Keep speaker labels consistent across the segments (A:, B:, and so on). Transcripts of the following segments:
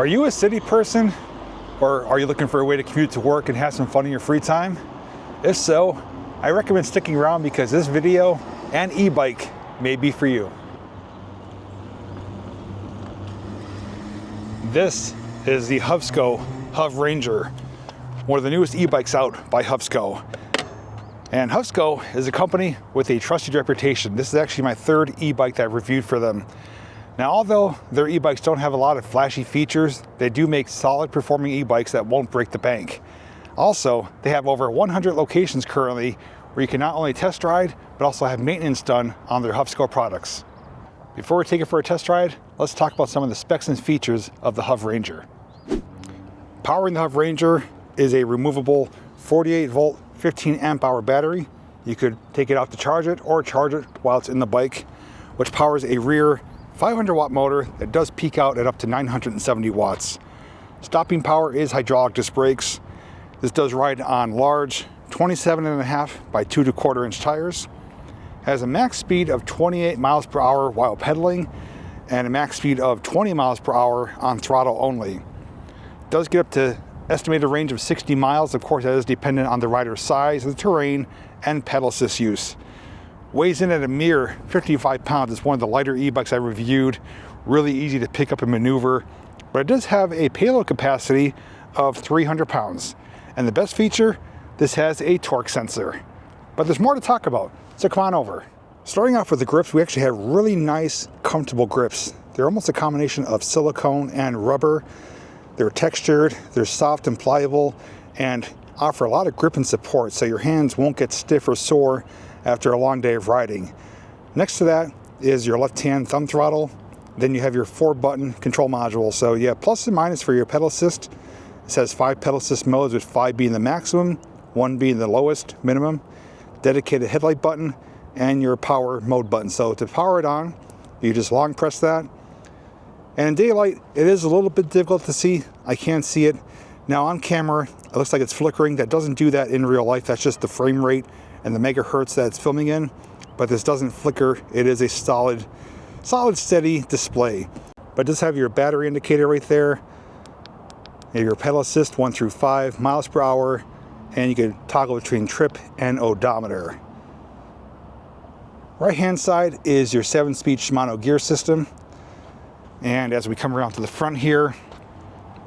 A: Are you a city person, or are you looking for a way to commute to work and have some fun in your free time? If so, I recommend sticking around because this video and e-bike may be for you. This is the Hovsco HovRanger, one of the newest e-bikes out by Hovsco. And Hovsco is a company with a trusted reputation. This is actually my third e-bike that I've reviewed for them. Now, although their e-bikes don't have a lot of flashy features, they do make solid performing e-bikes that won't break the bank. Also, they have over 100 locations currently where you can not only test ride, but also have maintenance done on their Hovsco products. Before we take it for a test ride, let's talk about some of the specs and features of the HovRanger. Powering the HovRanger is a removable 48 volt, 15 amp hour battery. You could take it out to charge it or charge it while it's in the bike, which powers a rear 500 watt motor that does peak out at up to 970 watts. Stopping power is hydraulic disc brakes. This does ride on large 27.5 by 2 1/4 inch tires. Has a max speed of 28 miles per hour while pedaling and a max speed of 20 miles per hour on throttle only. Does get up to estimated range of 60 miles. Of course, that is dependent on the rider's size, the terrain, and pedal assist use. Weighs in at a mere 55 pounds. It's one of the lighter e-bikes I reviewed. Really easy to pick up and maneuver, but it does have a payload capacity of 300 pounds. And the best feature, this has a torque sensor. But there's more to talk about, so come on over. Starting off with the grips, we actually have really nice, comfortable grips. They're almost a combination of silicone and rubber. They're textured, they're soft and pliable, and offer a lot of grip and support so your hands won't get stiff or sore after a long day of riding. Next to that is your left-hand thumb throttle. Then you have your 4-button control module. So yeah, plus and minus for your pedal assist. It has 5 pedal assist modes, with 5 being the maximum, 1 being the lowest, minimum. Dedicated headlight button, and your power mode button. So to power it on, you just long press that. And in daylight, it is a little bit difficult to see. I can't see it. Now on camera, it looks like it's flickering. That doesn't do that in real life. That's just the frame rate and the megahertz that it's filming in. But this doesn't flicker. It is a solid, steady display. But it does have your battery indicator right there. You have your pedal assist 1 through 5 miles per hour. And you can toggle between trip and odometer. Right hand side is your 7-speed Shimano gear system. And as we come around to the front here,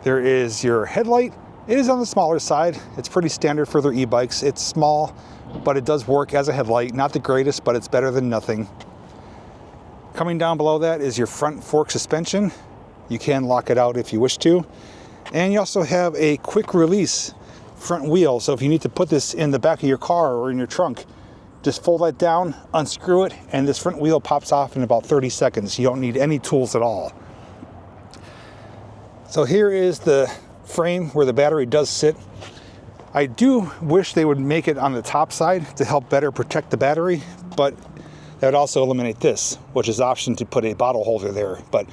A: there is your headlight. It is on the smaller side. It's pretty standard for their e-bikes. It's small, but it does work as a headlight. Not the greatest, but it's better than nothing. Coming down below that is your front fork suspension. You can lock it out if you wish to. And you also have a quick release front wheel. So if you need to put this in the back of your car or in your trunk, just fold that down, unscrew it, and this front wheel pops off in about 30 seconds. You don't need any tools at all. So here is the frame where the battery does sit. I do wish they would make it on the top side to help better protect the battery, but that would also eliminate this, which is the option to put a bottle holder there. But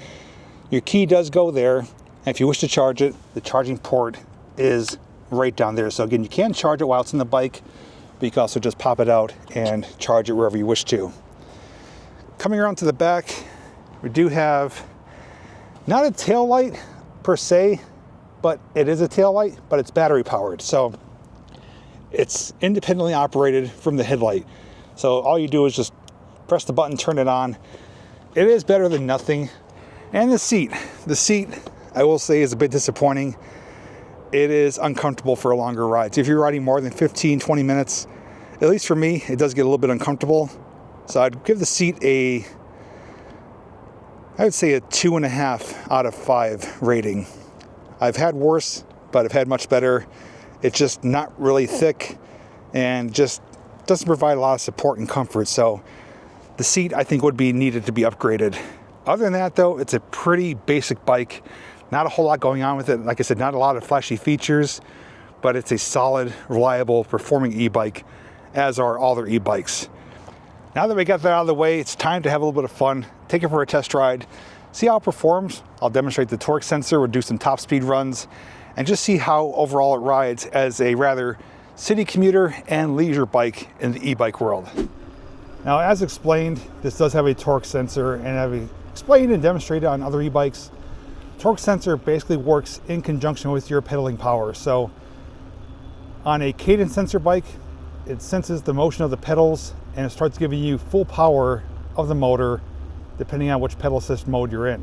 A: your key does go there, and if you wish to charge it, the charging port is right down there. So again, you can charge it while it's in the bike, but you can also just pop it out and charge it wherever you wish to. Coming around to the back, we do have not a tail light per se, but it is a tail light, but it's battery powered. So it's independently operated from the headlight. So all you do is just press the button, turn it on. It is better than nothing. And the seat, I will say, is a bit disappointing. It is uncomfortable for longer rides. If you're riding more than 15-20 minutes, at least for me, it does get a little bit uncomfortable. So I'd give the seat I would say a 2.5 out of 5 rating. I've had worse, but I've had much better. It's just not really thick and just doesn't provide a lot of support and comfort. So the seat, I think, would be needed to be upgraded. Other than that, though, it's a pretty basic bike. Not a whole lot going on with it. Like I said, not a lot of flashy features, but it's a solid, reliable, performing e-bike, as are all their e-bikes. Now that we got that out of the way, it's time to have a little bit of fun. Take it for a test ride, see how it performs. I'll demonstrate the torque sensor, we'll do some top speed runs, and just see how overall it rides as a rather city commuter and leisure bike in the e-bike world. Now, as explained, this does have a torque sensor, and I've explained and demonstrated on other e-bikes. torque sensor basically works in conjunction with your pedaling power. So on a cadence sensor bike, it senses the motion of the pedals and it starts giving you full power of the motor depending on which pedal assist mode you're in.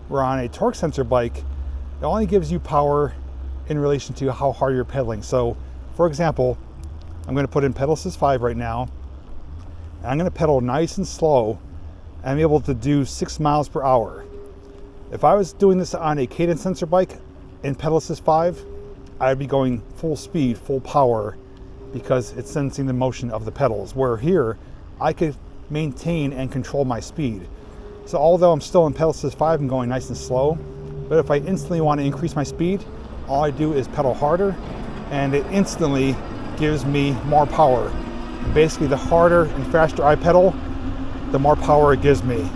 A: Where on a torque sensor bike, it only gives you power in relation to how hard you're pedaling. So for example, I'm going to put in pedal assist 5 right now, and I'm going to pedal nice and slow, and I'm able to do 6 miles per hour. If I was doing this on a cadence sensor bike in pedal assist 5, I'd be going full speed, full power, because it's sensing the motion of the pedals. Where here, I could maintain and control my speed. So although I'm still in pedal assist 5, I'm going nice and slow, but if I instantly want to increase my speed, all I do is pedal harder, and it instantly gives me more power. Basically, the harder and faster I pedal, the more power it gives me.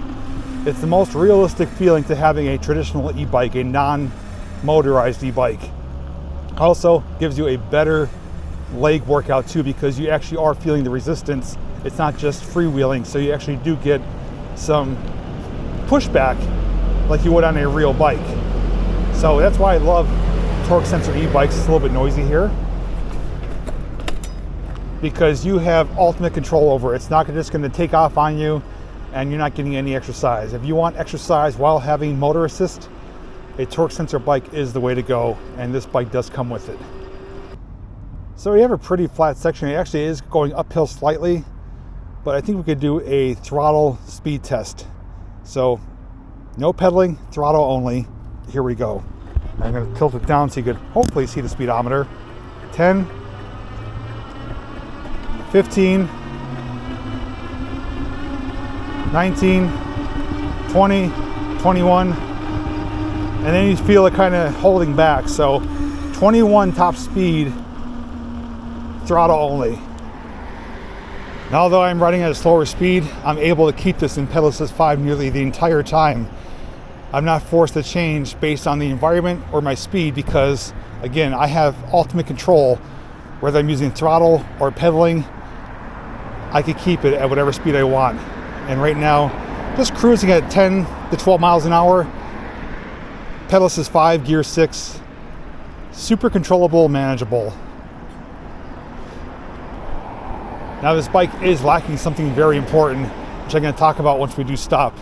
A: It's the most realistic feeling to having a traditional e-bike, a non-motorized e-bike. Also gives you a better leg workout too, because you actually are feeling the resistance. It's not just freewheeling, so you actually do get some pushback like you would on a real bike. So that's why I love torque sensor e-bikes. It's a little bit noisy here, because you have ultimate control over it. It's not just going to take off on you and you're not getting any exercise. If you want exercise while having motor assist, a torque sensor bike is the way to go, and this bike does come with it. So we have a pretty flat section. It actually is going uphill slightly, but I think we could do a throttle speed test. So no pedaling, throttle only. Here we go. I'm going to tilt it down so you could hopefully see the speedometer. 10, 15, 19, 20, 21, and then you feel it kind of holding back. So 21 top speed, throttle only. Now, although I'm riding at a slower speed, I'm able to keep this in pedal assist 5 nearly the entire time. I'm not forced to change based on the environment or my speed, because again, I have ultimate control. Whether I'm using throttle or pedaling, I can keep it at whatever speed I want. And right now, just cruising at 10 to 12 miles an hour, pedal assist 5, gear 6, super controllable, manageable. Now this bike is lacking something very important, which I'm going to talk about once we do stop.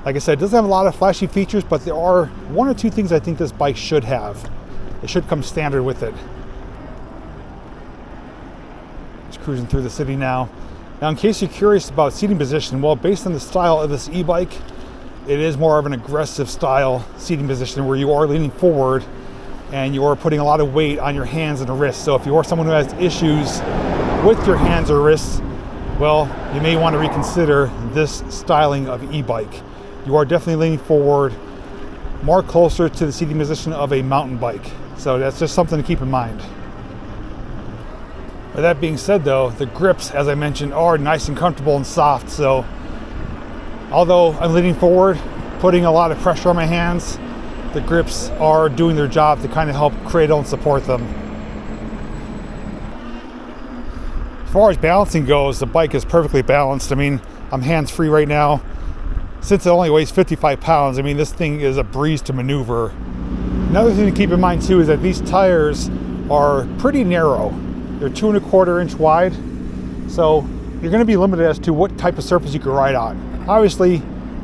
A: Like I said, it doesn't have a lot of flashy features, but there are 1 or 2 things I think this bike should have. It should come standard with it. Just cruising through the city now. Now, in case you're curious about seating position, well, based on the style of this e-bike, it is more of an aggressive style seating position where you are leaning forward and you are putting a lot of weight on your hands and the wrists. So if you are someone who has issues with your hands or wrists, well, you may want to reconsider this styling of e-bike. You are definitely leaning forward, more closer to the seating position of a mountain bike. So that's just something to keep in mind. With that being said though, the grips, as I mentioned, are nice and comfortable and soft. So although I'm leaning forward, putting a lot of pressure on my hands, the grips are doing their job to kind of help cradle and support them. As far as balancing goes, the bike is perfectly balanced. I mean, I'm hands-free right now. Since it only weighs 55 pounds, I mean, this thing is a breeze to maneuver. Another thing to keep in mind too is that these tires are pretty narrow. They're 2 1/4 inch wide. So you're going to be limited as to what type of surface you can ride on. Obviously,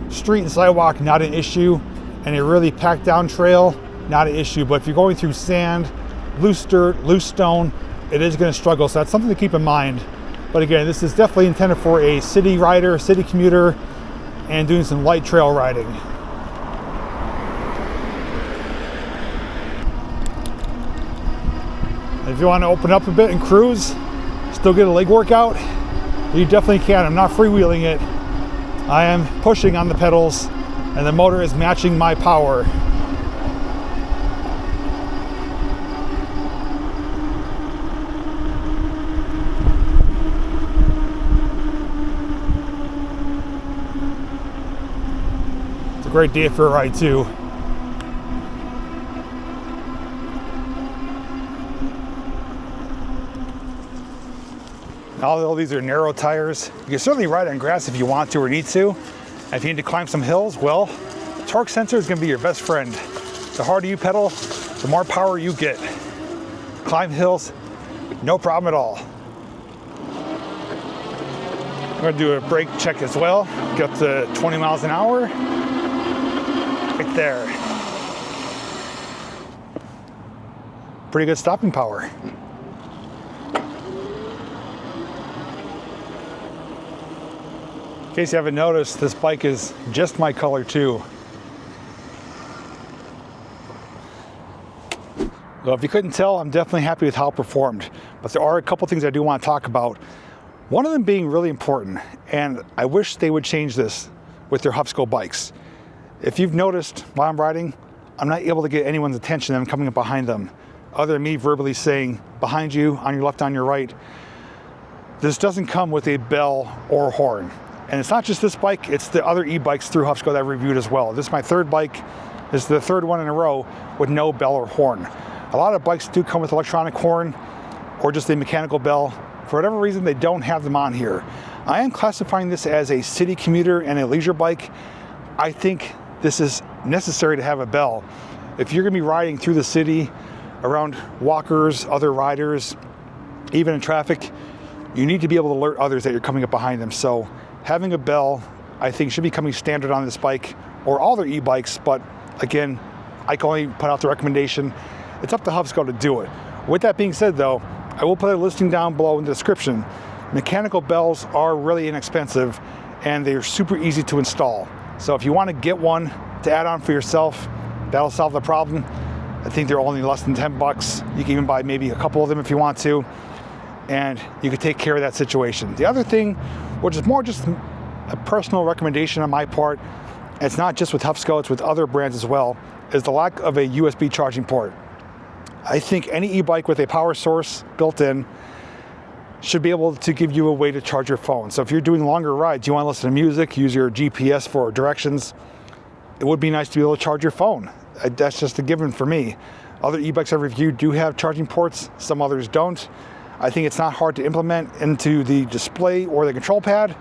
A: street and sidewalk, not an issue. And a really packed down trail, not an issue. But if you're going through sand, loose dirt, loose stone, it is going to struggle. So that's something to keep in mind. But again, this is definitely intended for a city rider, city commuter, and doing some light trail riding. If you want to open up a bit and cruise, still get a leg workout, you definitely can. I'm not freewheeling it. I am pushing on the pedals, and the motor is matching my power. It's a great day for a ride too. Although these are narrow tires, you can certainly ride on grass if you want to or need to. And if you need to climb some hills, well, torque sensor is going to be your best friend. The harder you pedal, the more power you get. Climb hills, no problem at all. I'm going to do a brake check as well. Get up to 20 miles an hour. Right there. Pretty good stopping power. In case you haven't noticed, this bike is just my color too. Well, if you couldn't tell, I'm definitely happy with how it performed, but there are a couple things I do want to talk about. One of them being really important, and I wish they would change this with their Hovsco bikes. If you've noticed while I'm riding, I'm not able to get anyone's attention. I'm coming up behind them, other than me verbally saying, behind you, on your left, on your right. This doesn't come with a bell or horn. And it's not just this bike, it's the other e-bikes through Hovsco that I've reviewed as well. This is my third bike. This is the third one in a row with no bell or horn. A lot of bikes do come with electronic horn or just a mechanical bell. For whatever reason, they don't have them on here. I am classifying this as a city commuter and a leisure bike. I think this is necessary to have a bell. If you're gonna be riding through the city, around walkers, other riders, even in traffic, you need to be able to alert others that you're coming up behind them. So having a bell, I think, should be coming standard on this bike or all their e-bikes, but again, I can only put out the recommendation. It's up to Hovsco to do it. With that being said though, I will put a listing down below in the description. Mechanical bells are really inexpensive and they're super easy to install. So if you want to get one to add on for yourself, that'll solve the problem. I think they're only less than 10 bucks. You can even buy maybe a couple of them if you want to, and you can take care of that situation. The other thing, which is more just a personal recommendation on my part, and it's not just with Hovsco, it's with other brands as well, is the lack of a USB charging port. I think any e-bike with a power source built in should be able to give you a way to charge your phone. So if you're doing longer rides, you want to listen to music, use your GPS for directions, it would be nice to be able to charge your phone. That's just a given for me. Other e-bikes I've reviewed do have charging ports, some others don't. I think it's not hard to implement into the display or the control pad,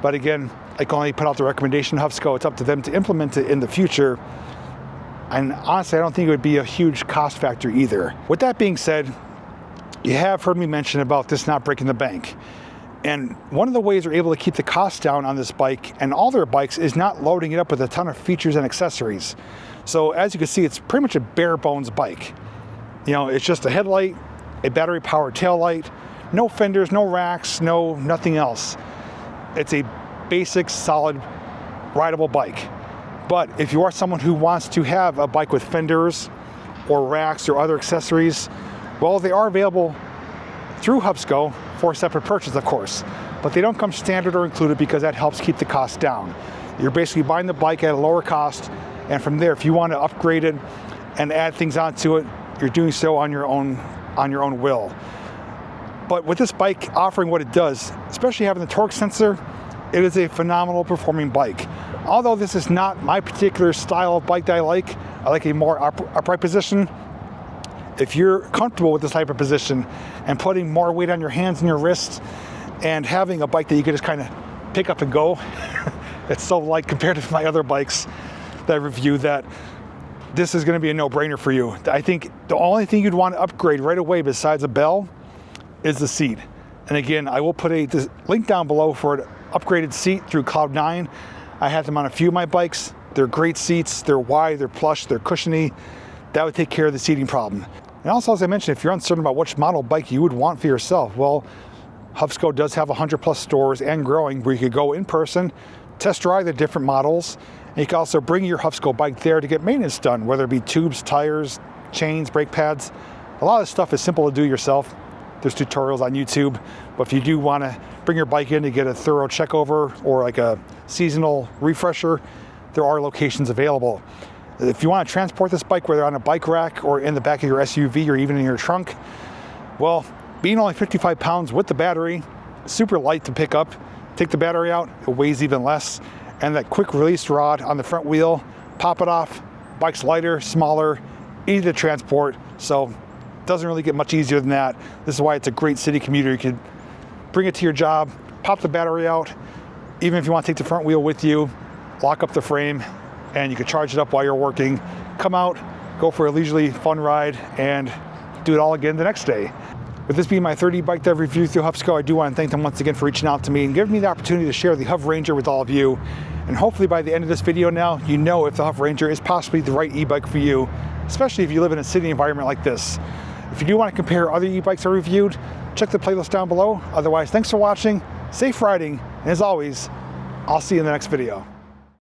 A: but again, I can only put out the recommendation of Hovsco. It's up to them to implement it in the future. And honestly, I don't think it would be a huge cost factor either. With that being said, you have heard me mention about this not breaking the bank. And one of the ways we're able to keep the cost down on this bike and all their bikes is not loading it up with a ton of features and accessories. So as you can see, it's pretty much a bare bones bike. You know, it's just a headlight, a battery powered tail light, no fenders, no racks, nothing else. It's a basic, solid, rideable bike. But if you are someone who wants to have a bike with fenders or racks or other accessories, well, they are available through Hovsco for separate purchase, of course, but they don't come standard or included because that helps keep the cost down. You're basically buying the bike at a lower cost, and from there, if you want to upgrade it and add things onto it, you're doing so on your own will. But with this bike offering what it does, especially having the torque sensor, it is a phenomenal performing bike. Although this is not my particular style of bike that I like a more upright position. If you're comfortable with this type of position and putting more weight on your hands and your wrists and having a bike that you can just kind of pick up and go, it's so light compared to my other bikes that I review that this is going to be a no-brainer for you. I think the only thing you'd want to upgrade right away besides a bell is the seat. And again, I will put a link down below for an upgraded seat through Cloud9. I had them on a few of my bikes. They're great seats, they're wide, they're plush, they're cushiony. That would take care of the seating problem. And also, as I mentioned, if you're uncertain about which model bike you would want for yourself, well, Hovsco does have 100+ stores and growing where you could go in person, test drive the different models, and you can also bring your Hovsco bike there to get maintenance done, whether it be tubes, tires, chains, brake pads. A lot of this stuff is simple to do yourself. There's tutorials on YouTube, but if you do want to bring your bike in to get a thorough check over or like a seasonal refresher, there are locations available. If you want to transport this bike, whether on a bike rack or in the back of your SUV or even in your trunk, well, being only 55 pounds with the battery, super light to pick up, take the battery out, it weighs even less, and that quick release rod on the front wheel, pop it off, bike's lighter, smaller, easy to transport, so doesn't really get much easier than that. This is why it's a great city commuter. You could bring it to your job, pop the battery out, even if you want to take the front wheel with you, lock up the frame, and you can charge it up while you're working, come out, go for a leisurely fun ride, and do it all again the next day. With this being my third e-bike that I've reviewed through Hovsco, I do want to thank them once again for reaching out to me and giving me the opportunity to share the HovRanger with all of you. And hopefully by the end of this video now, you know if the HovRanger is possibly the right e-bike for you, especially if you live in a city environment like this. If you do want to compare other e-bikes I reviewed, check the playlist down below. Otherwise, thanks for watching, safe riding, and as always, I'll see you in the next video.